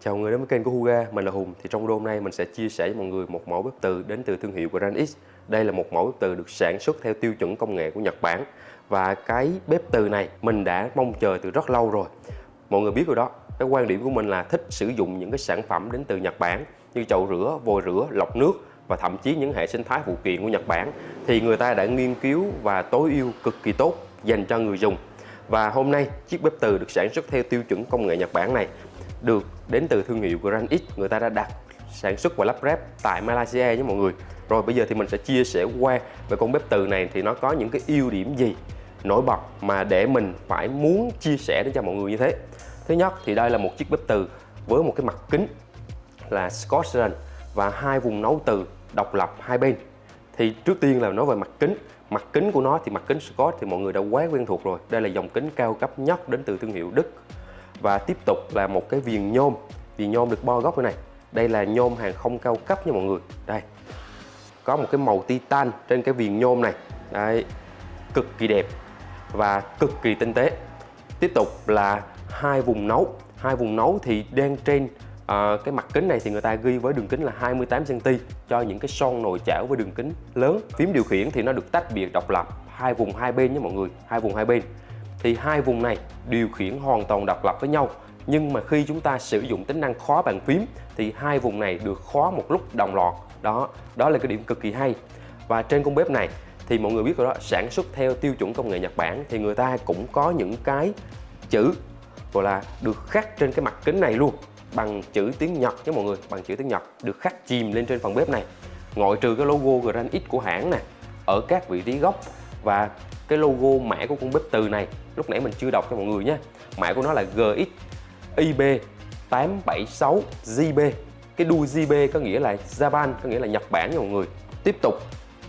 Chào người đến với kênh của Huga, mình là Hùng. Thì trong video hôm nay mình sẽ chia sẻ với mọi người một mẫu bếp từ đến từ thương hiệu GrandX. Đây là một mẫu bếp từ được sản xuất theo tiêu chuẩn công nghệ của Nhật Bản. Và cái bếp từ này mình đã mong chờ từ rất lâu rồi. Mọi người biết rồi đó, cái quan điểm của mình là thích sử dụng những cái sản phẩm đến từ Nhật Bản như chậu rửa, vòi rửa, lọc nước và thậm chí những hệ sinh thái phụ kiện của Nhật Bản. Thì người ta đã nghiên cứu và tối ưu cực kỳ tốt dành cho người dùng. Và hôm nay chiếc bếp từ được sản xuất theo tiêu chuẩn công nghệ Nhật Bản này được đến từ thương hiệu GrandX, người ta đã đặt sản xuất và lắp ráp tại Malaysia nhé mọi người. Rồi bây giờ thì mình sẽ chia sẻ qua về con bếp từ này thì nó có những cái ưu điểm gì nổi bật mà để mình phải muốn chia sẻ đến cho mọi người như thế. Thứ nhất thì đây là một chiếc bếp từ với một cái mặt kính là Scotland và hai vùng nấu từ độc lập hai bên. Thì trước tiên là nói về mặt kính của nó thì mặt kính Scott thì mọi người đã quá quen thuộc rồi. Đây là dòng kính cao cấp nhất đến từ thương hiệu Đức. Và tiếp tục là một cái viền nhôm được bo góc như này. Đây là nhôm hàng không cao cấp nha mọi người. Đây, có một cái màu titan trên cái viền nhôm này. Đây, cực kỳ đẹp và cực kỳ tinh tế. Tiếp tục là hai vùng nấu thì đang trên cái mặt kính này thì người ta ghi với đường kính là 28 cm cho những cái son nồi chảo với đường kính lớn. Phím điều khiển thì nó được tách biệt độc lập, hai vùng hai bên nhé mọi người, hai vùng hai bên. Thì hai vùng này điều khiển hoàn toàn độc lập với nhau, nhưng mà khi chúng ta sử dụng tính năng khóa bàn phím thì hai vùng này được khóa một lúc đồng loạt. Đó là cái điểm cực kỳ hay. Và trên con bếp này thì mọi người biết rồi đó, sản xuất theo tiêu chuẩn công nghệ Nhật Bản thì người ta cũng có những cái chữ gọi là được khắc trên cái mặt kính này luôn bằng chữ tiếng Nhật nhé mọi người, bằng chữ tiếng Nhật được khắc chìm lên trên phần bếp này. Ngoại trừ cái logo GrandX của hãng này ở các vị trí góc và cái logo mã của con bếp từ này lúc nãy mình chưa đọc cho mọi người nhé. Mã của nó là GX IB876JB. Cái đuôi JB có nghĩa là Japan, có nghĩa là Nhật Bản nha mọi người. Tiếp tục,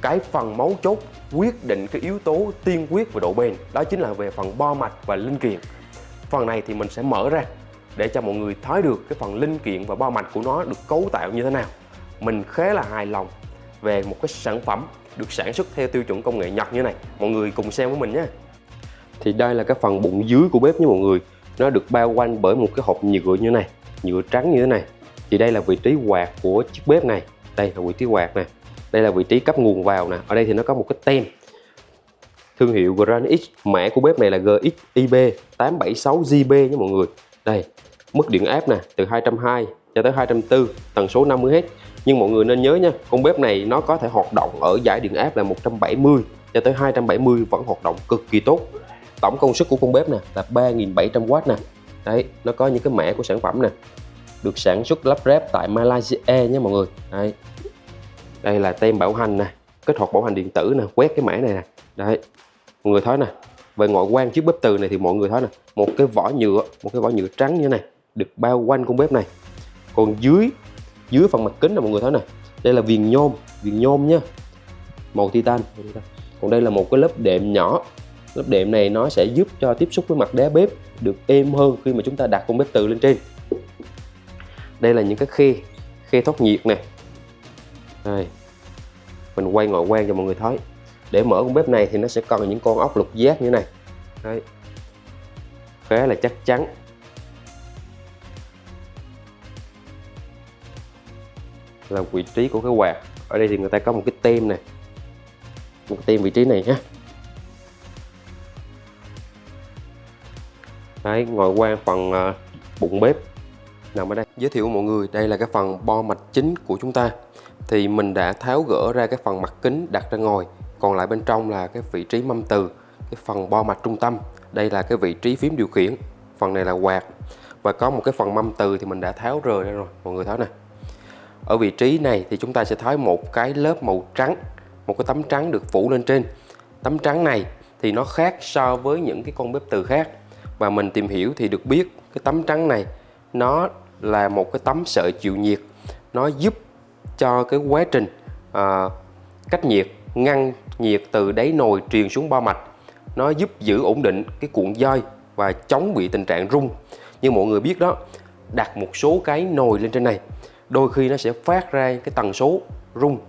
cái phần mấu chốt quyết định cái yếu tố tiên quyết về độ bền đó chính là về phần bo mạch và linh kiện. Phần này thì mình sẽ mở ra để cho mọi người thấy được cái phần linh kiện và bo mạch của nó được cấu tạo như thế nào. Mình khá là hài lòng về một cái sản phẩm được sản xuất theo tiêu chuẩn công nghệ Nhật như này. Mọi người cùng xem với mình nhé. Thì đây là cái phần bụng dưới của bếp nha mọi người. Nó được bao quanh bởi một cái hộp nhựa như này, nhựa trắng như thế này. Thì đây là vị trí quạt của chiếc bếp này. Đây là vị trí quạt nè. Đây là vị trí cấp nguồn vào nè. Ở đây thì nó có một cái tem thương hiệu GrandX. Mã của bếp này là GXIB876JB nha mọi người. Đây, mức điện áp nè, từ 220 cho tới 240, tần số 50Hz. Nhưng mọi người nên nhớ nha, con bếp này nó có thể hoạt động ở giải điện áp là 170 cho tới 270 vẫn hoạt động cực kỳ tốt. Tổng công suất của con bếp nè là 3.700W nè. Đấy, nó có những cái mã của sản phẩm nè. Được sản xuất lắp ráp tại Malaysia nha mọi người. Đấy. Đây là tem bảo hành nè, kích hoạt bảo hành điện tử nè, quét cái mã này nè. Đấy. Mọi người thấy nè. Về ngoại quan chiếc bếp từ này thì mọi người thấy nè, một cái vỏ nhựa trắng như thế này được bao quanh con bếp này. Còn dưới phần mặt kính là mọi người thấy nè, đây là viền nhôm nha, màu titan. Còn đây là một cái lớp đệm nhỏ. Lớp đệm này nó sẽ giúp cho tiếp xúc với mặt đá bếp được êm hơn khi mà chúng ta đặt con bếp từ lên trên. Đây là những cái khe thoát nhiệt nè. Đây, mình quay ngoại quan cho mọi người thấy. Để mở con bếp này thì nó sẽ cần những con ốc lục giác như thế này. Đấy. Khá là chắc chắn. Là vị trí của cái quạt. Ở đây thì người ta có một cái tem này, một cái tem vị trí này nhé. Đấy, ngoại quan phần bụng bếp nằm ở đây. Giới thiệu với mọi người, đây là cái phần bo mạch chính của chúng ta. Thì mình đã tháo gỡ ra cái phần mặt kính đặt ra ngoài. Còn lại bên trong là cái vị trí mâm từ, cái phần bo mạch trung tâm. Đây là cái vị trí phím điều khiển. Phần này là quạt. Và có một cái phần mâm từ thì mình đã tháo rời ra rồi, mọi người thấy nè. Ở vị trí này thì chúng ta sẽ thấy một cái lớp màu trắng, một cái tấm trắng được phủ lên trên. Tấm trắng này thì nó khác so với những cái con bếp từ khác. Và mình tìm hiểu thì được biết cái tấm trắng này nó là một cái tấm sợi chịu nhiệt. Nó giúp cho cái quá trình cách nhiệt, ngăn nhiệt từ đáy nồi truyền xuống bo mạch. Nó giúp giữ ổn định cái cuộn dây và chống bị tình trạng rung. Như mọi người biết đó, đặt một số cái nồi lên trên này, đôi khi nó sẽ phát ra cái tần số rung.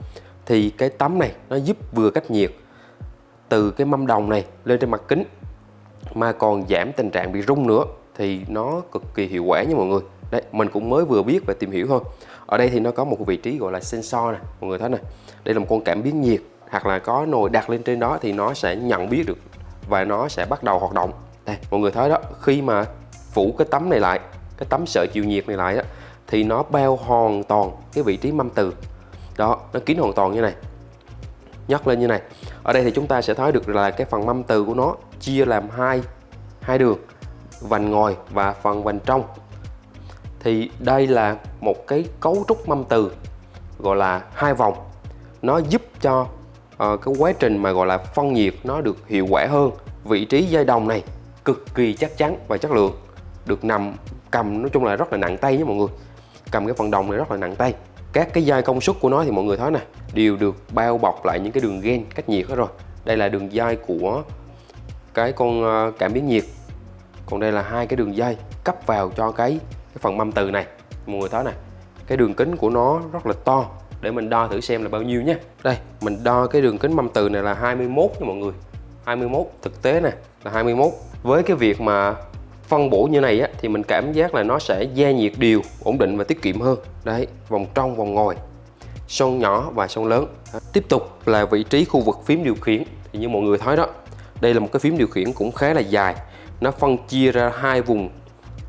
Thì cái tấm này nó giúp vừa cách nhiệt từ cái mâm đồng này lên trên mặt kính mà còn giảm tình trạng bị rung nữa. Thì nó cực kỳ hiệu quả nha mọi người. Đấy, mình cũng mới vừa biết và tìm hiểu thôi. Ở đây thì nó có một vị trí gọi là sensor này, mọi người thấy này. Đây là một con cảm biến nhiệt, hoặc là có nồi đặt lên trên đó thì nó sẽ nhận biết được và nó sẽ bắt đầu hoạt động. Đây, mọi người thấy đó, khi mà phủ cái tấm này lại, cái tấm sợi chịu nhiệt này lại đó, thì nó bao hoàn toàn cái vị trí mâm từ. Đó, nó kín hoàn toàn như này. Nhấc lên như này. Ở đây thì chúng ta sẽ thấy được là cái phần mâm từ của nó chia làm hai đường, vành ngoài và phần vành trong. Thì đây là một cái cấu trúc mâm từ gọi là hai vòng. Nó giúp cho cái quá trình mà gọi là phân nhiệt nó được hiệu quả hơn. Vị trí dây đồng này cực kỳ chắc chắn và chất lượng, được nằm cầm nói chung là rất là nặng tay nha mọi người. Cầm cái phần đồng này rất là nặng tay. Các cái dây công suất của nó thì mọi người thấy nè, đều được bao bọc lại những cái đường gen cách nhiệt hết rồi. Đây là đường dây của cái con cảm biến nhiệt. Còn đây là hai cái đường dây cấp vào cho cái phần mâm từ này. Mọi người thấy nè, cái đường kính của nó rất là to. Để mình đo thử xem là bao nhiêu nhé. Đây, mình đo cái đường kính mâm từ này là 21 nha mọi người. 21, thực tế nè là 21. Với cái việc mà phân bổ như này á, thì mình cảm giác là nó sẽ gia nhiệt đều, ổn định và tiết kiệm hơn. Đấy, vòng trong, vòng ngoài, son nhỏ và son lớn. Tiếp tục là vị trí khu vực phím điều khiển. Thì như mọi người thấy đó, đây là một cái phím điều khiển cũng khá là dài. Nó phân chia ra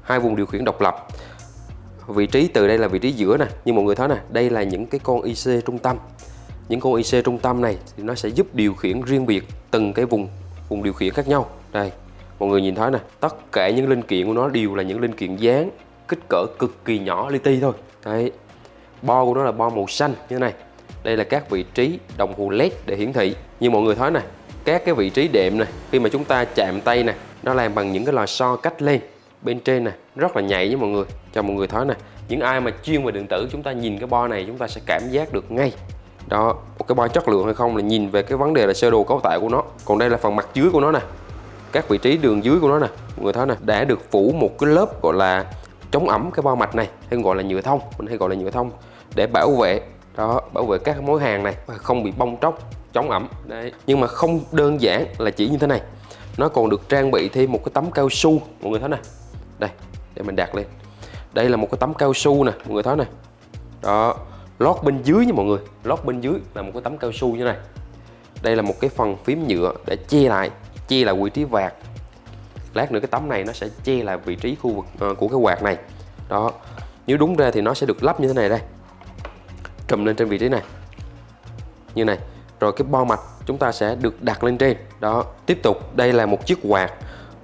hai vùng điều khiển độc lập. Vị trí từ đây là vị trí giữa nè, như mọi người thấy nè, đây là những cái con IC trung tâm. Những con IC trung tâm này thì nó sẽ giúp điều khiển riêng biệt từng cái vùng điều khiển khác nhau. Đây, mọi người nhìn thấy nè, tất cả những linh kiện của nó đều là những linh kiện dán, kích cỡ cực kỳ nhỏ li ti thôi. Đấy, bo của nó là bo màu xanh như thế này. Đây là các vị trí đồng hồ LED để hiển thị. Như mọi người thấy nè, các cái vị trí đệm này, khi mà chúng ta chạm tay nè, nó làm bằng những cái lò xo cách lên bên trên nè, rất là nhạy với mọi người. Cho mọi người thấy nè, những ai mà chuyên về điện tử, chúng ta nhìn cái bo này chúng ta sẽ cảm giác được ngay. Đó, một cái bo chất lượng hay không là nhìn về cái vấn đề là sơ đồ cấu tạo của nó. Còn đây là phần mặt dưới của nó nè, các vị trí đường dưới của nó nè, mọi người thấy nè, đã được phủ một cái lớp gọi là chống ẩm cái bo mạch này, hay gọi là nhựa thông, mình hay gọi là nhựa thông, để bảo vệ đó, bảo vệ các mối hàn này và không bị bong tróc, chống ẩm. Đấy. Nhưng mà không đơn giản là chỉ như thế này, nó còn được trang bị thêm một cái tấm cao su, mọi người thấy nè. Đây, để mình đặt lên. Đây là một cái tấm cao su nè, mọi người thấy nè. Đó, lót bên dưới nha mọi người, lót bên dưới là một cái tấm cao su như này. Đây là một cái phần phím nhựa để che lại vị trí quạt. Lát nữa cái tấm này nó sẽ che lại vị trí khu vực của cái quạt này. Đó, nếu đúng ra thì nó sẽ được lắp như thế này đây, trùm lên trên vị trí này như này. Rồi cái bo mạch chúng ta sẽ được đặt lên trên. Đó, tiếp tục đây là một chiếc quạt.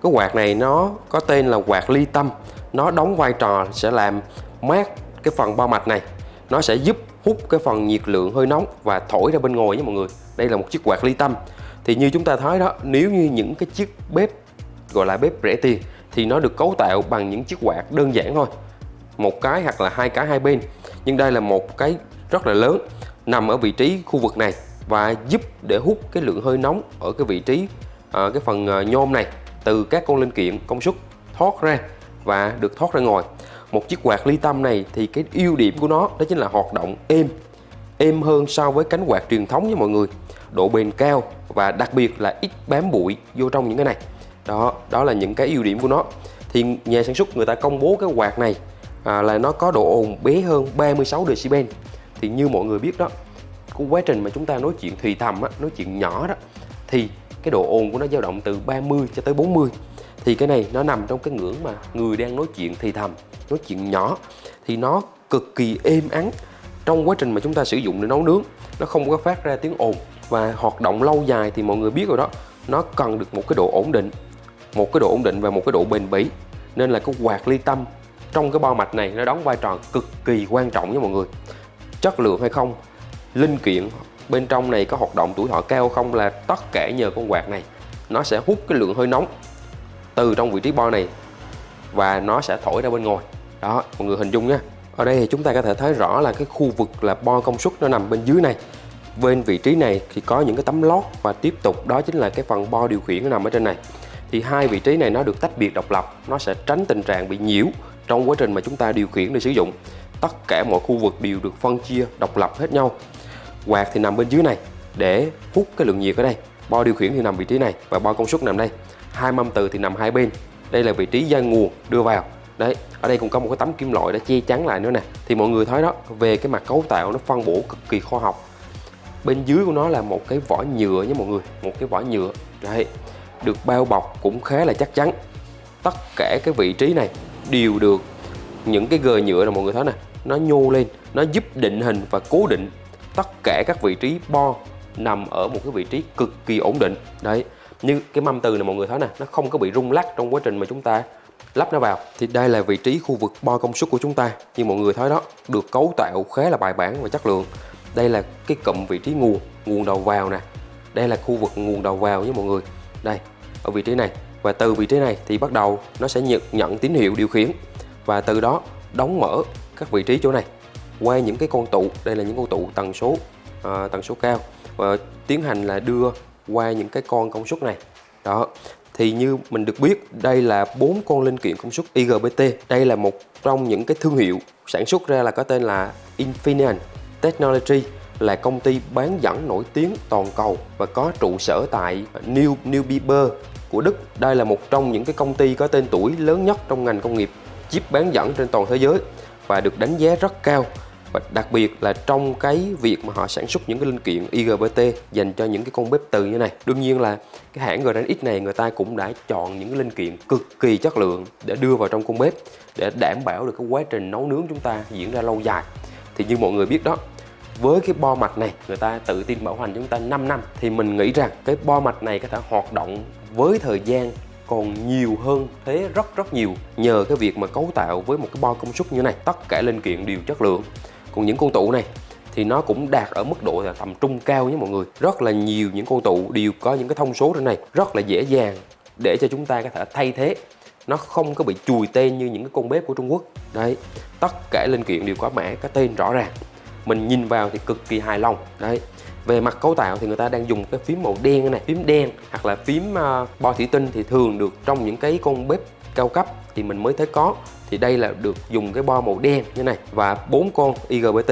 Cái quạt này nó có tên là quạt ly tâm. Nó đóng vai trò sẽ làm mát cái phần bo mạch này. Nó sẽ giúp hút cái phần nhiệt lượng hơi nóng và thổi ra bên ngoài với mọi người. Đây là một chiếc quạt ly tâm. Thì như chúng ta thấy đó, nếu như những cái chiếc bếp gọi là bếp rẻ tiền thì nó được cấu tạo bằng những chiếc quạt đơn giản thôi, một cái hoặc là hai cái hai bên. Nhưng đây là một cái rất là lớn, nằm ở vị trí khu vực này và giúp để hút cái lượng hơi nóng ở cái vị trí cái phần nhôm này từ các con linh kiện công suất thoát ra và được thoát ra ngoài. Một chiếc quạt ly tâm này thì cái ưu điểm của nó đó chính là hoạt động êm hơn so với cánh quạt truyền thống với mọi người, độ bền cao và đặc biệt là ít bám bụi vô trong những cái này. Đó là những cái ưu điểm của nó. Thì nhà sản xuất người ta công bố cái quạt này là nó có độ ồn bé hơn 36 decibel. Thì như mọi người biết đó, cái quá trình mà chúng ta nói chuyện thì thầm á, nói chuyện nhỏ đó, thì cái độ ồn của nó dao động từ 30 cho tới 40. Thì cái này nó nằm trong cái ngưỡng mà người đang nói chuyện thì thầm, nói chuyện nhỏ, thì nó cực kỳ êm ắng. Trong quá trình mà chúng ta sử dụng để nấu nướng, nó không có phát ra tiếng ồn. Và hoạt động lâu dài thì mọi người biết rồi đó, nó cần được một cái độ ổn định, và một cái độ bền bỉ. Nên là cái quạt ly tâm trong cái bo mạch này nó đóng vai trò cực kỳ quan trọng với mọi người. Chất lượng hay không, linh kiện bên trong này có hoạt động tuổi thọ cao không là tất cả nhờ con quạt này. Nó sẽ hút cái lượng hơi nóng từ trong vị trí bo này và nó sẽ thổi ra bên ngoài. Đó, mọi người hình dung nha. Ở đây thì chúng ta có thể thấy rõ là cái khu vực là bo công suất nó nằm bên dưới này. Bên vị trí này thì có những cái tấm lót và tiếp tục đó chính là cái phần bo điều khiển nó nằm ở trên này. Thì hai vị trí này nó được tách biệt độc lập, nó sẽ tránh tình trạng bị nhiễu trong quá trình mà chúng ta điều khiển để sử dụng. Tất cả mọi khu vực đều được phân chia độc lập hết nhau. Quạt thì nằm bên dưới này để hút cái lượng nhiệt ở đây. Bo điều khiển thì nằm vị trí này và bo công suất nằm đây. Hai mâm từ thì nằm hai bên. Đây là vị trí dây nguồn đưa vào. Đấy, ở đây cũng có một cái tấm kim loại để che chắn lại nữa nè. Thì mọi người thấy đó, về cái mặt cấu tạo nó phân bổ cực kỳ khoa học. Bên dưới của nó là một cái vỏ nhựa nha mọi người, một cái vỏ nhựa. Đấy, được bao bọc cũng khá là chắc chắn. Tất cả cái vị trí này đều được những cái gờ nhựa này mọi người thấy nè, nó nhô lên, nó giúp định hình và cố định tất cả các vị trí bo nằm ở một cái vị trí cực kỳ ổn định. Đấy, như cái mâm từ này mọi người thấy nè, nó không có bị rung lắc trong quá trình mà chúng ta lắp nó vào. Thì đây là vị trí khu vực bo công suất của chúng ta. Như mọi người thấy đó, được cấu tạo khá là bài bản và chất lượng. Đây là cái cụm vị trí nguồn đầu vào nè. Đây là khu vực nguồn đầu vào nha mọi người. Đây, ở vị trí này. Và từ vị trí này thì bắt đầu nó sẽ nhận tín hiệu điều khiển. Và từ đó đóng mở các vị trí chỗ này qua những cái con tụ. Đây là những con tụ tần số cao. Và tiến hành là đưa qua những cái con công suất này. Đó. Thì như mình được biết, đây là 4 con linh kiện công suất IGBT. Đây là một trong những cái thương hiệu sản xuất ra là có tên là Infineon Technology, là công ty bán dẫn nổi tiếng toàn cầu và có trụ sở tại Neubiber của Đức. Đây là một trong những cái công ty có tên tuổi lớn nhất trong ngành công nghiệp chip bán dẫn trên toàn thế giới và được đánh giá rất cao. Và đặc biệt là trong cái việc mà họ sản xuất những cái linh kiện IGBT dành cho những cái con bếp từ như này. Đương nhiên là cái hãng GranX này người ta cũng đã chọn những cái linh kiện cực kỳ chất lượng để đưa vào trong con bếp để đảm bảo được cái quá trình nấu nướng chúng ta diễn ra lâu dài. Thì như mọi người biết đó, với cái bo mạch này người ta tự tin bảo hành chúng ta 5 năm, thì mình nghĩ rằng cái bo mạch này có thể hoạt động với thời gian còn nhiều hơn thế rất nhiều, nhờ cái việc mà cấu tạo với một cái bo công suất như này, tất cả linh kiện đều chất lượng. Còn những con tụ này thì nó cũng đạt ở mức độ là tầm trung cao nhé mọi người. Rất là nhiều những con tụ đều có những cái thông số trên này rất là dễ dàng để cho chúng ta có thể thay thế. Nó không có bị chùi tên như những cái con bếp của Trung Quốc. Đấy, tất cả linh kiện đều có mã cái tên rõ ràng. Mình nhìn vào thì cực kỳ hài lòng. Đấy. Về mặt cấu tạo thì người ta đang dùng cái phím màu đen này, phím đen hoặc là phím bo thủy tinh thì thường được trong những cái con bếp cao cấp thì mình mới thấy có. Thì đây là được dùng cái bo màu đen như này và 4 con IGBT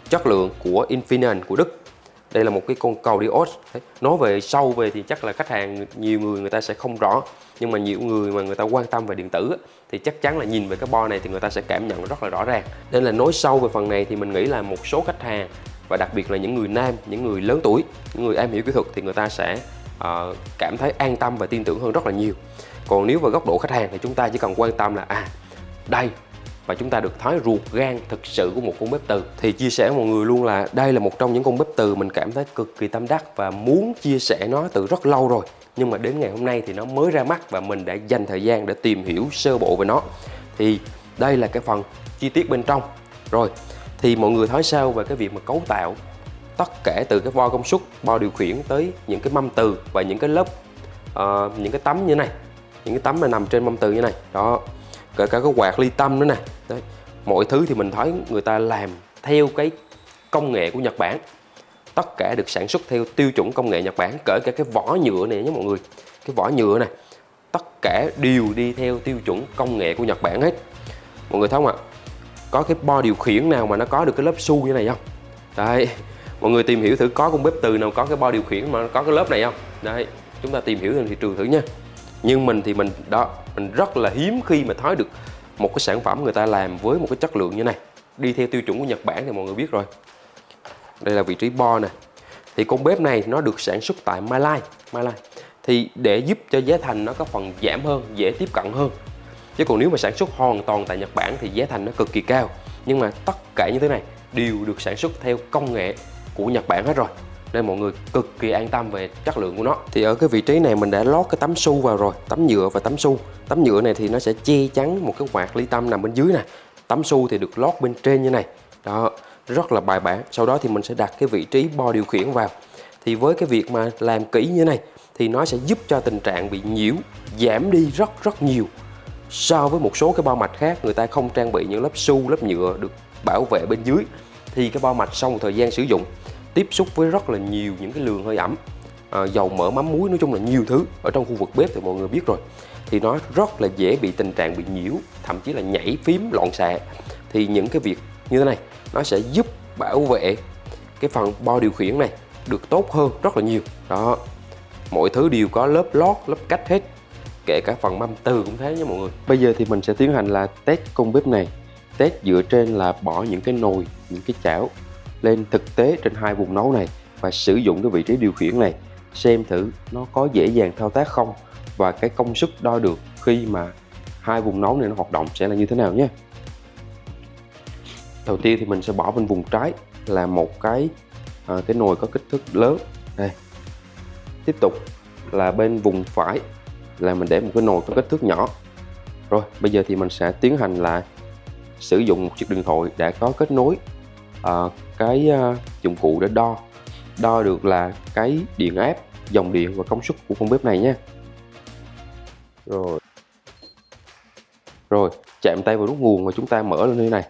chất lượng của Infineon của Đức. Đây là một cái con cầu diode. Nói về sâu về thì chắc là khách hàng nhiều người ta sẽ không rõ, nhưng mà nhiều người mà người ta quan tâm về điện tử thì chắc chắn là nhìn về cái bo này thì người ta sẽ cảm nhận rất là rõ ràng. Nên là nói sâu về phần này thì mình nghĩ là một số khách hàng và đặc biệt là những người nam, những người lớn tuổi, những người am hiểu kỹ thuật thì người ta sẽ cảm thấy an tâm và tin tưởng hơn rất là nhiều. Còn nếu vào góc độ khách hàng thì chúng ta chỉ cần quan tâm là đây, và chúng ta được thấy ruột gan thực sự của một con bếp từ. Thì chia sẻ mọi người luôn là đây là một trong những con bếp từ mình cảm thấy cực kỳ tâm đắc và muốn chia sẻ nó từ rất lâu rồi. Nhưng mà đến ngày hôm nay thì nó mới ra mắt và mình đã dành thời gian để tìm hiểu sơ bộ về nó. Thì đây là cái phần chi tiết bên trong. Rồi, thì mọi người thấy sao về cái việc mà cấu tạo tất cả từ cái bo công suất, bo điều khiển tới những cái mâm từ và những cái lớp những cái tấm như này, những cái tấm mà nằm trên mâm từ như này. Đó, kể cả cái quạt ly tâm nữa nè. Đấy. Mọi thứ thì mình thấy người ta làm theo cái công nghệ của Nhật Bản. Tất cả được sản xuất theo tiêu chuẩn công nghệ Nhật Bản, kể cả cái vỏ nhựa này nhé mọi người. Cái vỏ nhựa này, tất cả đều đi theo tiêu chuẩn công nghệ của Nhật Bản hết. Mọi người thấy không ạ? Có cái bo điều khiển nào mà nó có được cái lớp su như này không? Đấy, mọi người tìm hiểu thử có con bếp từ nào có cái bo điều khiển mà nó có cái lớp này không? Đấy, chúng ta tìm hiểu trên thị trường thử nha. Nhưng mình thì mình rất là hiếm khi mà thấy được một cái sản phẩm người ta làm với một cái chất lượng như này, đi theo tiêu chuẩn của Nhật Bản thì mọi người biết rồi. Đây là vị trí bo nè. Thì con bếp này nó được sản xuất tại Malaysia. Thì để giúp cho giá thành nó có phần giảm hơn, dễ tiếp cận hơn. Chứ còn nếu mà sản xuất hoàn toàn tại Nhật Bản thì giá thành nó cực kỳ cao. Nhưng mà tất cả những thứ này đều được sản xuất theo công nghệ của Nhật Bản hết rồi, nên mọi người cực kỳ an tâm về chất lượng của nó. Thì ở cái vị trí này mình đã lót cái tấm su vào rồi, tấm nhựa và tấm su. Tấm nhựa này thì nó sẽ che chắn một cái quạt ly tâm nằm bên dưới này. Tấm su thì được lót bên trên như này. Đó, rất là bài bản. Sau đó thì mình sẽ đặt cái vị trí bo điều khiển vào. Thì với cái việc mà làm kỹ như này thì nó sẽ giúp cho tình trạng bị nhiễu giảm đi rất nhiều. So với một số cái bo mạch khác, người ta không trang bị những lớp su, lớp nhựa được bảo vệ bên dưới, thì cái bo mạch sau một thời gian sử dụng tiếp xúc với rất là nhiều những cái lượng hơi ẩm, dầu mỡ, mắm muối, nói chung là nhiều thứ ở trong khu vực bếp thì mọi người biết rồi. Thì nó rất là dễ bị tình trạng bị nhiễu, thậm chí là nhảy phím, loạn xạ. Thì những cái việc như thế này nó sẽ giúp bảo vệ cái phần bo điều khiển này được tốt hơn rất là nhiều. Đó, mọi thứ đều có lớp lót, lớp cách hết. kể cả phần mâm từ cũng thế nha mọi người. Bây giờ thì mình sẽ tiến hành là test con bếp này. Test dựa trên là bỏ những cái nồi, những cái chảo lên thực tế trên hai vùng nấu này và sử dụng cái vị trí điều khiển này, xem thử nó có dễ dàng thao tác không, và cái công suất đo được khi mà hai vùng nấu này nó hoạt động sẽ là như thế nào nhé. Đầu tiên thì mình sẽ bỏ bên vùng trái là một cái nồi có kích thước lớn đây. Tiếp tục là bên vùng phải là mình để một cái nồi có kích thước nhỏ. Rồi bây giờ thì mình sẽ tiến hành là sử dụng một chiếc điện thoại đã có kết nối dụng cụ để đo được là cái điện áp, dòng điện và công suất của con bếp này nhé. Rồi chạm tay vào nút nguồn và chúng ta mở lên như này,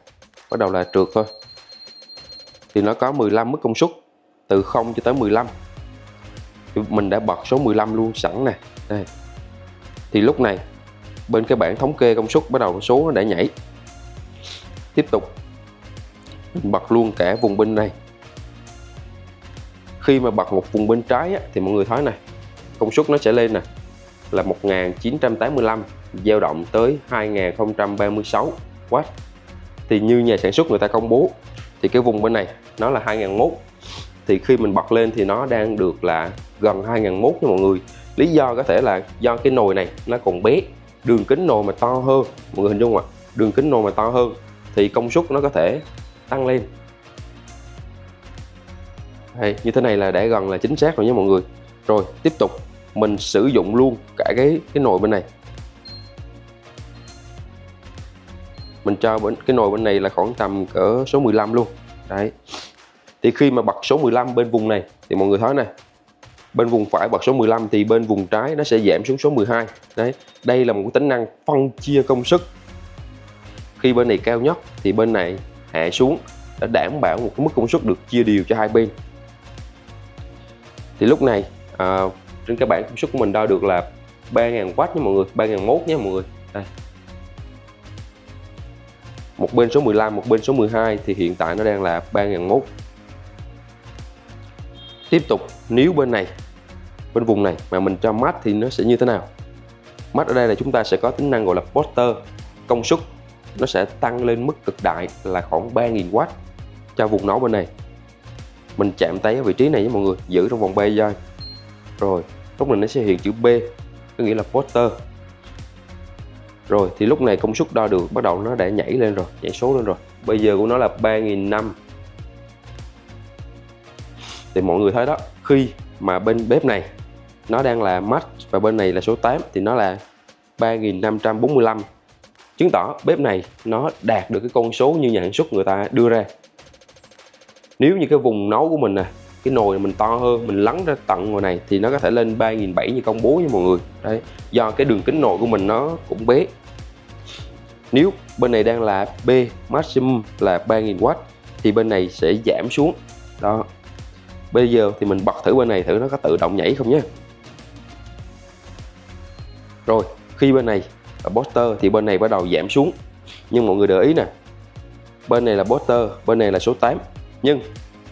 bắt đầu là trượt thôi. Thì nó có 15 mức công suất từ 0 cho tới 15. Mình đã bật số 15 luôn sẵn nè. Đây. Thì lúc này bên cái bảng thống kê công suất bắt đầu số nó đã nhảy. Tiếp tục mình bật luôn cả vùng bên này. Khi mà bật một vùng bên trái á, thì mọi người thấy này, công suất nó sẽ lên nè là 1985, dao động tới 2036 W. Thì như nhà sản xuất người ta công bố thì cái vùng bên này nó là 2001. Thì khi mình bật lên thì nó đang được là gần 2001 nha mọi người. Lý do có thể là do cái nồi này nó còn bé, đường kính nồi mà to hơn, mọi người hình dung ạ, đường kính nồi mà to hơn thì công suất nó có thể tăng lên. Đây, như thế này là đã gần là chính xác rồi nha mọi người. Rồi tiếp tục mình sử dụng luôn cả cái nồi bên này. Mình cho cái nồi bên này là khoảng tầm cỡ số 15 luôn. Đấy. Thì khi mà bật số 15 bên vùng này thì mọi người thấy này, bên vùng phải bật số 15 thì bên vùng trái nó sẽ giảm xuống số 12. Đấy, đây là một cái tính năng phân chia công suất. Khi bên này cao nhất thì bên này hạ xuống, đã đảm bảo một cái mức công suất được chia đều cho hai bên. Thì lúc này trên cái bảng công suất của mình đo được là 3000W nha mọi người, 3001 nhé mọi người. Đây. Một bên số 15, một bên số 12 thì hiện tại nó đang là 3001. Tiếp tục nếu bên này, bên vùng này mà mình cho max thì nó sẽ như thế nào? Max ở đây là chúng ta sẽ có tính năng gọi là booster, công suất nó sẽ tăng lên mức cực đại là khoảng 3000W cho vùng nấu bên này. Mình chạm tay ở vị trí này với mọi người, giữ trong vòng 3 giây. Rồi lúc này nó sẽ hiện chữ B, có nghĩa là booster. Rồi thì lúc này công suất đo được bắt đầu nó đã nhảy lên rồi, nhảy số lên rồi. Bây giờ của nó là 3500. Thì mọi người thấy đó, khi mà bên bếp này nó đang là max và bên này là số 8 thì nó là 3545, chứng tỏ bếp này nó đạt được cái con số như nhà sản xuất người ta đưa ra. Nếu như cái vùng nấu của mình nè, cái nồi này mình to hơn, mình lấn ra tận ngoài này thì nó có thể lên 3700 như công bố nha mọi người. Đấy, do cái đường kính nồi của mình nó cũng bé. Nếu bên này đang là B maximum là 3000W thì bên này sẽ giảm xuống. Đó. Bây giờ thì mình bật thử bên này thử nó có tự động nhảy không nhé. Rồi, khi bên này là booster thì bên này bắt đầu giảm xuống. Nhưng mọi người để ý nè, bên này là booster, bên này là số 8. Nhưng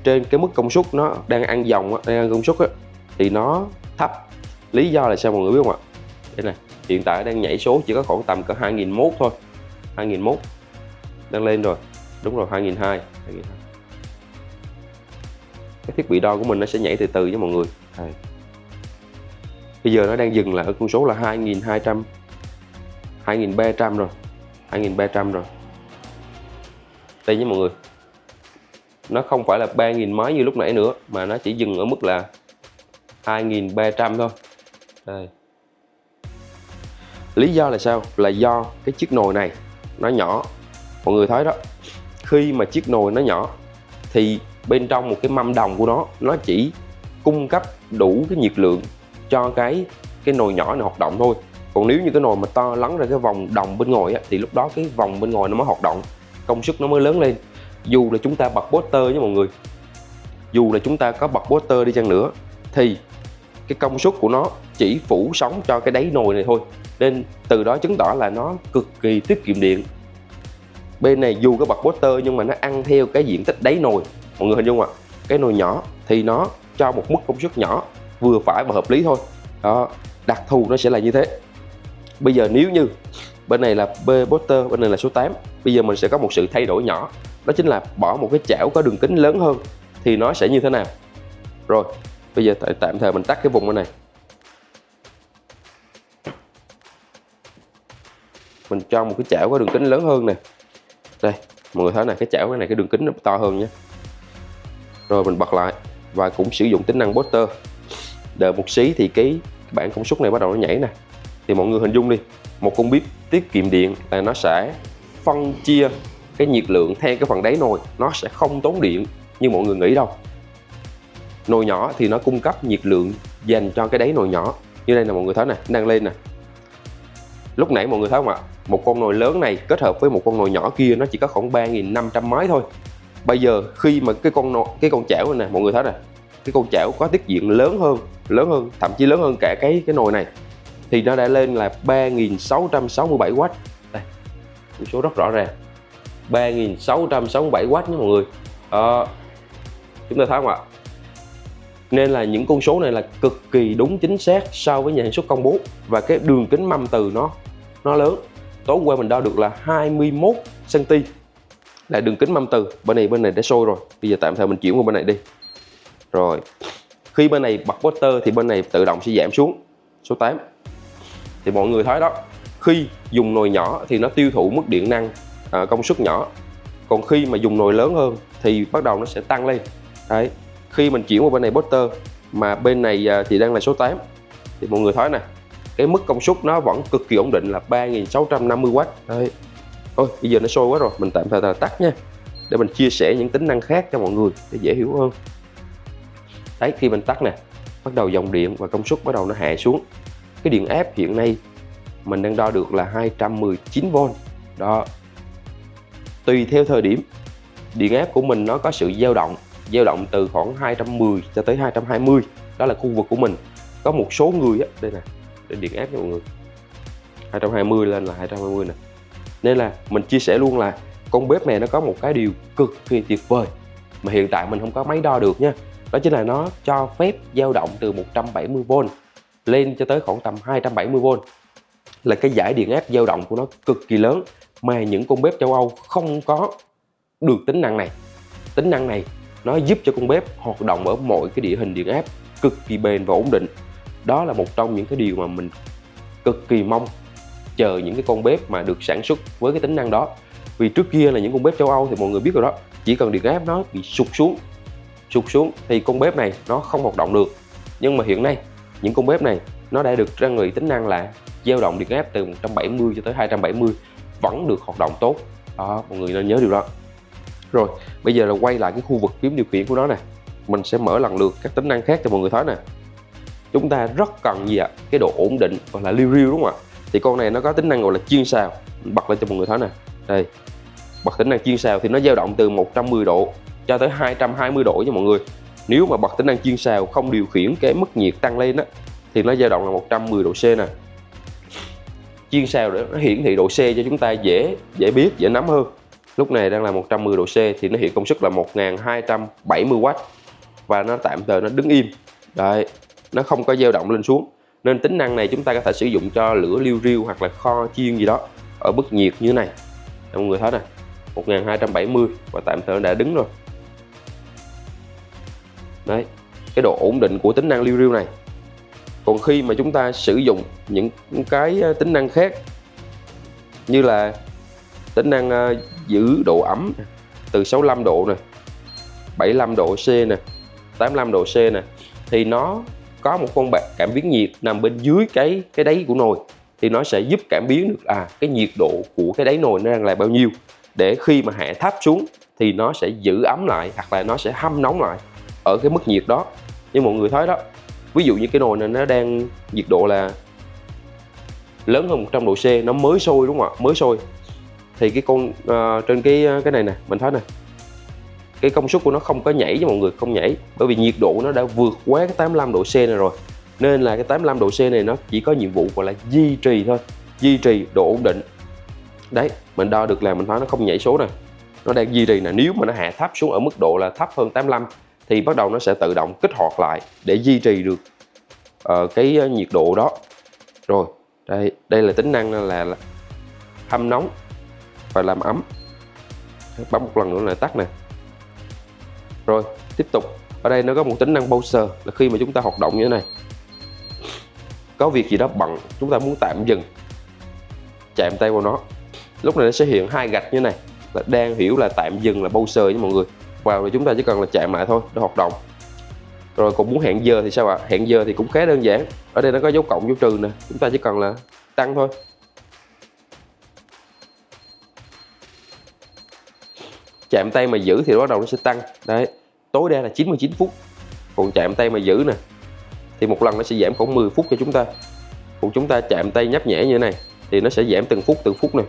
trên cái mức công suất nó đang ăn dòng, đang ăn công suất thì nó thấp. Lý do là sao mọi người biết không ạ? Đây này, hiện tại đang nhảy số chỉ có khoảng tầm cỡ 2001 thôi. 2001 đang lên rồi. Đúng rồi, 2002. Cái thiết bị đo của mình nó sẽ nhảy từ từ với mọi người. Bây giờ nó đang dừng lại ở con số là 2200, 2300 rồi, 2300 rồi. Đây nhé mọi người, nó không phải là 3000 mấy như lúc nãy nữa mà nó chỉ dừng ở mức là 2300 thôi. Đây. Lý do là sao? Là do cái chiếc nồi này nó nhỏ. Mọi người thấy đó, khi mà chiếc nồi nó nhỏ thì bên trong một cái mâm đồng của nó chỉ cung cấp đủ cái nhiệt lượng cho cái nồi nhỏ này hoạt động thôi. Còn nếu như cái nồi mà to lấn ra cái vòng đồng bên ngoài thì lúc đó cái vòng bên ngoài nó mới hoạt động, công suất nó mới lớn lên. Dù là chúng ta bật booster với mọi người, dù là chúng ta có bật booster đi chăng nữa thì cái công suất của nó chỉ phủ sóng cho cái đáy nồi này thôi, nên từ đó chứng tỏ là nó cực kỳ tiết kiệm điện. Bên này dù có bật booster nhưng mà nó ăn theo cái diện tích đáy nồi, mọi người hình dung ạ. Cái nồi nhỏ thì nó cho một mức công suất nhỏ vừa phải và hợp lý thôi. Đó, đặc thù nó sẽ là như thế. Bây giờ nếu như bên này là B booster, bên này là số 8, bây giờ mình sẽ có một sự thay đổi nhỏ, đó chính là bỏ một cái chảo có đường kính lớn hơn thì nó sẽ như thế nào. Rồi bây giờ tạm thời mình tắt cái vùng bên này, mình cho một cái chảo có đường kính lớn hơn nè. Đây mọi người thấy này, cái chảo này cái đường kính nó to hơn nhé. Rồi mình bật lại và cũng sử dụng tính năng booster. Đợi một xí thì cái bảng công suất này bắt đầu nó nhảy nè. Thì mọi người hình dung đi, một con bếp tiết kiệm điện là nó sẽ phân chia cái nhiệt lượng theo cái phần đáy nồi, nó sẽ không tốn điện như mọi người nghĩ đâu. Nồi nhỏ thì nó cung cấp nhiệt lượng dành cho cái đáy nồi nhỏ. Như đây là mọi người thấy này, đang lên nè. Lúc nãy mọi người thấy không ạ, một con nồi lớn này kết hợp với một con nồi nhỏ kia nó chỉ có khoảng 3.500 mấy thôi. Bây giờ khi mà cái con chảo này nè, mọi người thấy nè, cái con chảo có tiết diện lớn hơn, thậm chí lớn hơn cả cái nồi này, thì nó đã lên là 3.667W. Đây, số rất rõ ràng, 3.667W nha mọi người. Chúng ta thấy không ạ? Nên là những con số này là cực kỳ đúng chính xác so với nhà sản xuất công bố. Và cái đường kính mâm từ nó lớn. Tối hôm qua mình đo được là 21 cm là đường kính mâm từ. Bên này đã sôi rồi. Bây giờ tạm thời mình chuyển qua bên này đi. Rồi khi bên này bật booster thì bên này tự động sẽ giảm xuống số 8. Thì mọi người thấy đó, khi dùng nồi nhỏ thì nó tiêu thụ mức điện năng công suất nhỏ. Còn khi mà dùng nồi lớn hơn thì bắt đầu nó sẽ tăng lên. Đấy. Khi mình chuyển qua bên này booster mà bên này thì đang là số 8 thì mọi người thấy nè, cái mức công suất nó vẫn cực kỳ ổn định là 3.650W. Đấy. Thôi bây giờ nó sôi quá rồi, mình tạm thời tắt nha, để mình chia sẻ những tính năng khác cho mọi người để dễ hiểu hơn. Đấy, khi mình tắt nè, bắt đầu dòng điện và công suất bắt đầu nó hạ xuống. Cái điện áp hiện nay mình đang đo được là 219V. Đó. Tùy theo thời điểm, điện áp của mình nó có sự dao động từ khoảng 210 cho tới 220. Đó là khu vực của mình. Có một số người á, đây nè, để điện áp cho mọi người, 220 lên là 220 nè. Nên là mình chia sẻ luôn là con bếp này nó có một cái điều cực kỳ tuyệt vời mà hiện tại mình không có máy đo được nha. Đó chính là nó cho phép dao động từ 170V lên cho tới khoảng tầm 270V. Là cái giải điện áp dao động của nó cực kỳ lớn mà những con bếp châu Âu không có được tính năng này. Tính năng này nó giúp cho con bếp hoạt động ở mọi cái địa hình điện áp cực kỳ bền và ổn định. Đó là một trong những cái điều mà mình cực kỳ mong chờ những cái con bếp mà được sản xuất với cái tính năng đó. Vì trước kia là những con bếp châu Âu thì mọi người biết rồi đó, chỉ cần điện áp nó bị sụt xuống thì con bếp này nó không hoạt động được. Nhưng mà hiện nay những con bếp này nó đã được trang bị tính năng là dao động điện áp từ 170 cho tới 270 vẫn được hoạt động tốt. Đó, mọi người nên nhớ điều đó. Rồi, bây giờ là quay lại cái khu vực phím điều khiển của nó nè. Mình sẽ mở lần lượt các tính năng khác cho mọi người thấy nè. Chúng ta rất cần gì ạ? Cái độ ổn định hoặc là liu riu, đúng không ạ? Thì con này nó có tính năng gọi là chiên xào. Mình bật lên cho mọi người thấy nè. Đây. Bật tính năng chiên xào thì nó dao động từ 110 độ cho tới 220 độ nha mọi người. Nếu mà bật tính năng chiên xào không điều khiển cái mức nhiệt tăng lên á thì nó dao động là 110 độ C nè. Chiên xào để nó hiển thị độ C cho chúng ta dễ biết, dễ nắm hơn. Lúc này đang là 110 độ C thì nó hiện công suất là 1270W và nó tạm thời nó đứng im. Đấy, nó không có dao động lên xuống. Nên tính năng này chúng ta có thể sử dụng cho lửa liu riu hoặc là kho chiên gì đó ở mức nhiệt như thế này. Mọi người thấy nè, 1270 và tạm thời đã đứng rồi. Đấy, cái độ ổn định của tính năng liu riu này. Còn khi mà chúng ta sử dụng những cái tính năng khác như là tính năng giữ độ ẩm từ 65 độ nè, 75 độ C nè, 85 độ C nè, thì nó có một con cảm biến nhiệt nằm bên dưới cái đáy của nồi, thì nó sẽ giúp cảm biến được cái nhiệt độ của cái đáy nồi nó đang là bao nhiêu, để khi mà hạ thấp xuống thì nó sẽ giữ ấm lại hoặc là nó sẽ hâm nóng lại ở cái mức nhiệt đó. Như mọi người thấy đó, ví dụ như cái nồi này nó đang nhiệt độ là lớn hơn 100 độ C, nó mới sôi, đúng không ạ? Mới sôi thì cái con trên cái này nè, mình thấy nè, cái công suất của nó không có nhảy cho mọi người, không nhảy, bởi vì nhiệt độ nó đã vượt quá cái 85 độ C này rồi. Nên là cái 85 độ C này nó chỉ có nhiệm vụ gọi là duy trì thôi, duy trì độ ổn định. Đấy, mình đo được là mình thấy nó không nhảy số này, nó đang duy trì nè. Nếu mà nó hạ thấp xuống ở mức độ là thấp hơn 85 thì bắt đầu nó sẽ tự động kích hoạt lại để duy trì được cái nhiệt độ đó. Rồi Đây là tính năng là hâm nóng và làm ấm. Bấm một lần nữa là tắt nè. Rồi tiếp tục, ở đây nó có một tính năng pause là khi mà chúng ta hoạt động như thế này, có việc gì đó bận, chúng ta muốn tạm dừng, chạm tay vào nó, lúc này nó sẽ hiện hai gạch như này, là đang hiểu là tạm dừng, là pause với mọi người. Vào rồi chúng ta chỉ cần là chạm lại thôi để hoạt động. Rồi còn muốn hẹn giờ thì sao ạ? Hẹn giờ thì cũng khá đơn giản. Ở đây nó có dấu cộng dấu trừ nè, chúng ta chỉ cần là tăng thôi. Chạm tay mà giữ thì bắt đầu nó sẽ tăng. Đấy, tối đa là 99 phút. Còn chạm tay mà giữ nè thì một lần nó sẽ giảm khoảng 10 phút cho chúng ta. Còn chúng ta chạm tay nhấp nhẹ như thế này thì nó sẽ giảm từng phút nè.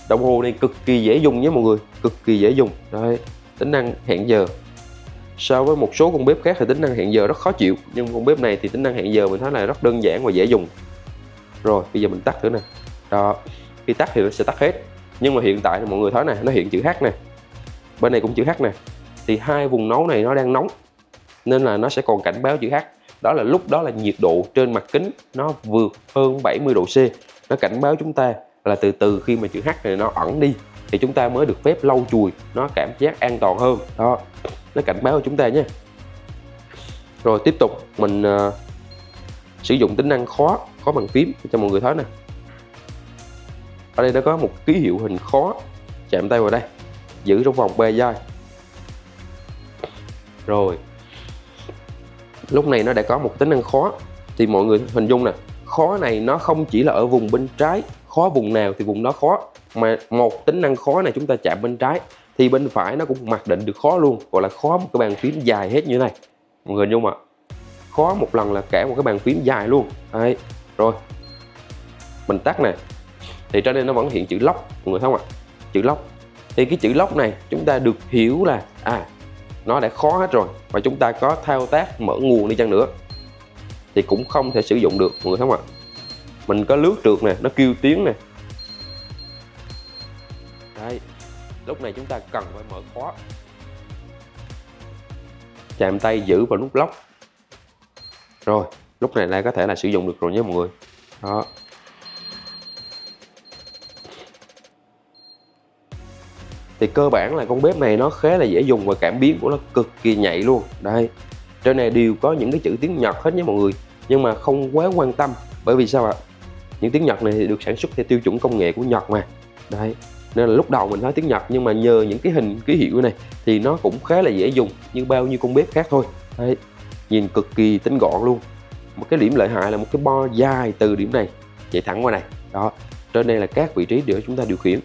Đồng hồ này cực kỳ dễ dùng nhé mọi người, cực kỳ dễ dùng. Đây, tính năng hẹn giờ. So với một số con bếp khác thì tính năng hẹn giờ rất khó chịu, nhưng con bếp này thì tính năng hẹn giờ mình thấy là rất đơn giản và dễ dùng. Rồi bây giờ mình tắt thử nè. Đó, khi tắt thì nó sẽ tắt hết. Nhưng mà hiện tại thì mọi người thấy nè, nó hiện chữ H nè, bên này cũng chữ H nè, thì hai vùng nấu này nó đang nóng nên là nó sẽ còn cảnh báo chữ H. Đó là lúc đó là nhiệt độ trên mặt kính nó vượt hơn 70 độ C. Nó cảnh báo chúng ta là từ từ khi mà chữ H này nó ẩn đi thì chúng ta mới được phép lau chùi, nó cảm giác an toàn hơn. Đó, nó cảnh báo cho chúng ta nhé. Rồi tiếp tục mình sử dụng tính năng khó bàn phím cho mọi người thấy nè. Ở đây nó có một ký hiệu hình khó, chạm tay vào đây, giữ trong vòng 3 giây. Rồi lúc này nó đã có một tính năng khó, thì mọi người hình dung nè, khó này nó không chỉ là ở vùng bên trái, khó vùng nào thì vùng đó khó, mà một tính năng khó này chúng ta chạm bên trái thì bên phải nó cũng mặc định được khó luôn, gọi là khó một cái bàn phím dài hết như thế này. Mọi người hình dung ạ, khó một lần là cả một cái bàn phím dài luôn. Đấy, rồi mình tắt nè thì trên đây nó vẫn hiện chữ lock, mọi người thấy không ạ? Chữ lock thì cái chữ lock này chúng ta được hiểu là nó đã khó hết rồi, và chúng ta có thao tác mở nguồn đi chăng nữa thì cũng không thể sử dụng được, mọi người thấy không ạ? Mình có lướt trượt nè, nó kêu tiếng nè. Đây, lúc này chúng ta cần phải mở khóa, chạm tay giữ vào nút lock. Rồi lúc này đã có thể là sử dụng được rồi nhé mọi người. Đó, thì cơ bản là con bếp này nó khá là dễ dùng và cảm biến của nó cực kỳ nhạy luôn. Đây, trên này đều có những cái chữ tiếng Nhật hết nhé mọi người, nhưng mà không quá quan tâm, bởi vì sao ạ? Những tiếng Nhật này thì được sản xuất theo tiêu chuẩn công nghệ của Nhật mà. Đấy, nên là lúc đầu mình nói tiếng Nhật, nhưng mà nhờ những cái hình ký hiệu này thì nó cũng khá là dễ dùng như bao nhiêu con bếp khác thôi. Đấy, nhìn cực kỳ tinh gọn luôn. Một cái điểm lợi hại là một cái bo dài từ điểm này chạy thẳng qua này. Đó, trên đây là các vị trí để chúng ta điều khiển.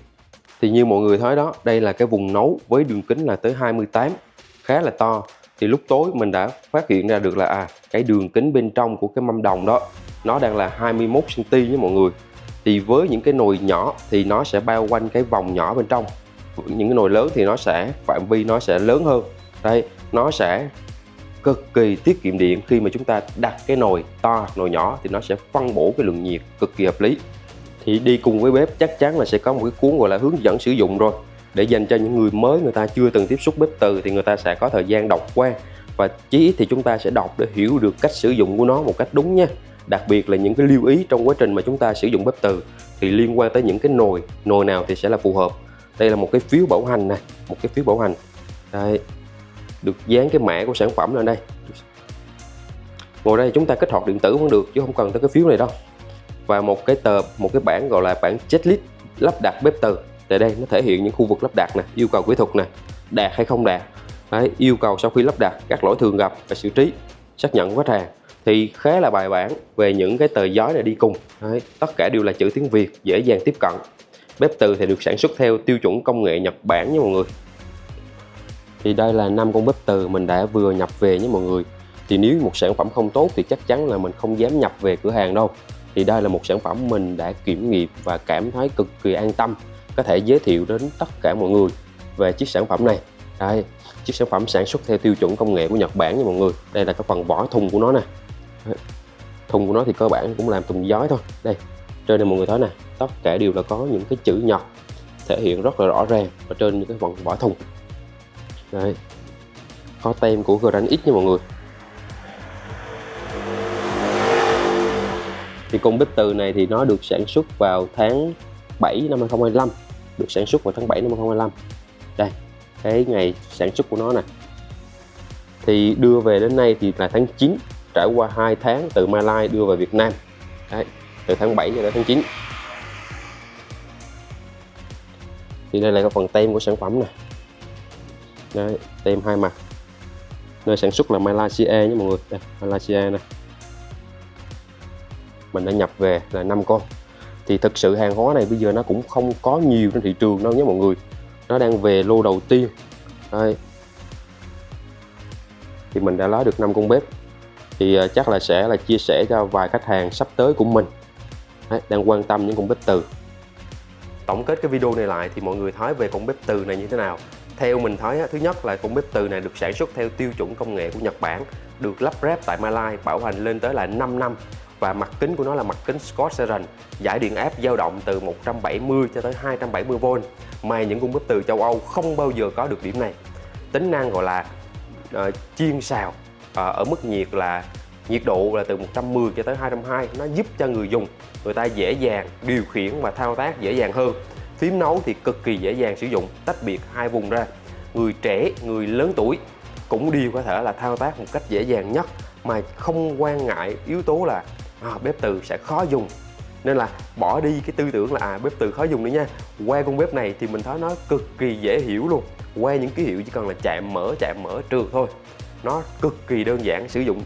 Thì như mọi người thấy đó, đây là cái vùng nấu với đường kính là tới 28, khá là to. Thì lúc tối mình đã phát hiện ra được là cái đường kính bên trong của cái mâm đồng đó nó đang là 21 cm với mọi người. Thì với những cái nồi nhỏ thì nó sẽ bao quanh cái vòng nhỏ bên trong. Những cái nồi lớn thì nó sẽ phạm vi nó sẽ lớn hơn. Đây, nó sẽ cực kỳ tiết kiệm điện khi mà chúng ta đặt cái nồi to, nồi nhỏ thì nó sẽ phân bổ cái lượng nhiệt cực kỳ hợp lý. Thì đi cùng với bếp chắc chắn là sẽ có một cái cuốn gọi là hướng dẫn sử dụng rồi, để dành cho những người mới, người ta chưa từng tiếp xúc bếp từ thì người ta sẽ có thời gian đọc qua, và chí ít thì chúng ta sẽ đọc để hiểu được cách sử dụng của nó một cách đúng nha. Đặc biệt là những cái lưu ý trong quá trình mà chúng ta sử dụng bếp từ thì liên quan tới những cái nồi nào thì sẽ là phù hợp. Đây là một cái phiếu bảo hành này, một cái phiếu bảo hành đây, được dán cái mã của sản phẩm lên đây. Ngồi đây chúng ta kích hoạt điện tử vẫn được chứ không cần tới cái phiếu này đâu. Và một cái bản gọi là bản checklist lắp đặt bếp từ. Tại đây nó thể hiện những khu vực lắp đặt nè, yêu cầu kỹ thuật nè, đạt hay không đạt. Đấy, yêu cầu sau khi lắp đặt, các lỗi thường gặp và xử trí, xác nhận của khách hàng. Thì khá là bài bản về những cái tờ giấy này đi cùng. Đấy, tất cả đều là chữ tiếng Việt, dễ dàng tiếp cận. Bếp từ thì được sản xuất theo tiêu chuẩn công nghệ Nhật Bản nha mọi người. Thì đây là 5 con bếp từ mình đã vừa nhập về nhé mọi người. Thì nếu một sản phẩm không tốt thì chắc chắn là mình không dám nhập về cửa hàng đâu. Thì đây là một sản phẩm mình đã kiểm nghiệm và cảm thấy cực kỳ an tâm, có thể giới thiệu đến tất cả mọi người về chiếc sản phẩm này. Đây, chiếc sản phẩm sản xuất theo tiêu chuẩn công nghệ của Nhật Bản nha mọi người. Đây là cái phần vỏ thùng của nó nè. Thùng của nó thì cơ bản cũng làm thùng giói thôi. Đây, trên đây mọi người thấy nè, tất cả đều là có những cái chữ Nhật thể hiện rất là rõ ràng ở trên những cái phần vỏ thùng. Đây, có tem của Granite nha mọi người. Thì con bếp từ này thì nó được sản xuất vào tháng 7 năm 2025, được sản xuất vào tháng 7 năm 2025. Đây, cái ngày sản xuất của nó nè. Thì đưa về đến nay thì là tháng 9, trải qua 2 tháng từ Malaysia đưa về Việt Nam. Đấy, từ tháng 7 cho đến tháng 9. Thì đây là cái phần tem của sản phẩm nè. Đấy, tem hai mặt. Nơi sản xuất là Malaysia nhé mọi người. Đây, Malaysia nè. Mình đã nhập về là 5 con. Thì thực sự hàng hóa này bây giờ nó cũng không có nhiều trên thị trường đâu nhé mọi người. Nó đang về lô đầu tiên. Đây. Thì mình đã lấy được 5 con bếp. Thì chắc là sẽ là chia sẻ cho vài khách hàng sắp tới của mình. Đấy, đang quan tâm những con bếp từ. Tổng kết cái video này lại thì mọi người thấy về con bếp từ này như thế nào? Theo mình thấy, thứ nhất là con bếp từ này được sản xuất theo tiêu chuẩn công nghệ của Nhật Bản, được lắp ráp tại Malaysia, bảo hành lên tới là 5 năm. Và mặt kính của nó là mặt kính Scott Seren, giải điện áp dao động từ 170 cho tới 270V, mà những con bếp từ châu Âu không bao giờ có được điểm này. Tính năng gọi là chiên xào ở mức nhiệt độ là từ 110 cho tới 220, nó giúp cho người dùng người ta dễ dàng điều khiển và thao tác dễ dàng hơn. Phím nấu thì cực kỳ dễ dàng sử dụng, tách biệt hai vùng ra. Người trẻ, người lớn tuổi cũng đều có thể là thao tác một cách dễ dàng nhất, mà không quan ngại yếu tố là bếp từ sẽ khó dùng. Nên là bỏ đi cái tư tưởng là bếp từ khó dùng nữa nha. Qua con bếp này thì mình thấy nó cực kỳ dễ hiểu luôn. Qua những ký hiệu chỉ cần là chạm mở trượt thôi. Nó cực kỳ đơn giản sử dụng.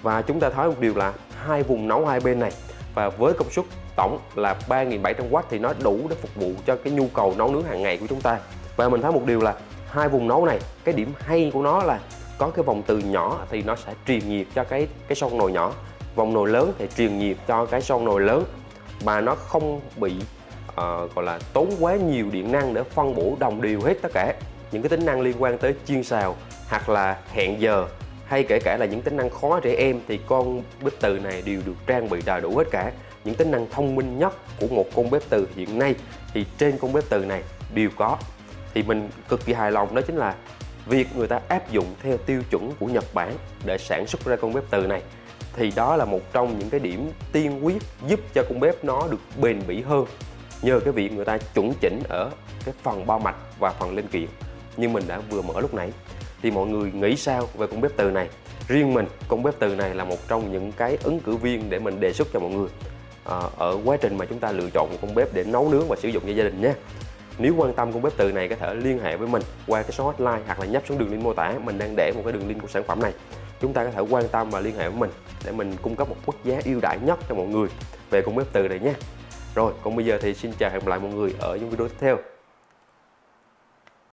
Và chúng ta thấy một điều là hai vùng nấu hai bên này, và với công suất tổng là 3.700W thì nó đủ để phục vụ cho cái nhu cầu nấu nướng hàng ngày của chúng ta. Và mình thấy một điều là hai vùng nấu này, cái điểm hay của nó là có cái vòng từ nhỏ thì nó sẽ truyền nhiệt cho cái son nồi nhỏ, vòng nồi lớn thì truyền nhiệt cho cái son nồi lớn, mà nó không bị gọi là tốn quá nhiều điện năng để phân bổ đồng đều hết tất cả những cái tính năng liên quan tới chiên xào hoặc là hẹn giờ, hay kể cả là những tính năng khó trẻ em, thì con bếp từ này đều được trang bị đầy đủ hết cả. Những tính năng thông minh nhất của một con bếp từ hiện nay thì trên con bếp từ này đều có. Thì mình cực kỳ hài lòng, đó chính là việc người ta áp dụng theo tiêu chuẩn của Nhật Bản để sản xuất ra con bếp từ này. Thì đó là một trong những cái điểm tiên quyết giúp cho con bếp nó được bền bỉ hơn, nhờ cái việc người ta chuẩn chỉnh ở cái phần bo mạch và phần linh kiện như mình đã vừa mở lúc nãy. Thì mọi người nghĩ sao về con bếp từ này? Riêng mình, con bếp từ này là một trong những cái ứng cử viên để mình đề xuất cho mọi người ở quá trình mà chúng ta lựa chọn một con bếp để nấu nướng và sử dụng cho gia đình nhé. Nếu quan tâm con bếp từ này có thể liên hệ với mình qua cái số hotline hoặc là nhấp xuống đường link mô tả, mình đang để một cái đường link của sản phẩm này. Chúng ta có thể quan tâm và liên hệ với mình để mình cung cấp một mức giá ưu đãi nhất cho mọi người về con bếp từ này nhé. Rồi, còn bây giờ thì xin chào và hẹn gặp lại mọi người ở những video tiếp theo.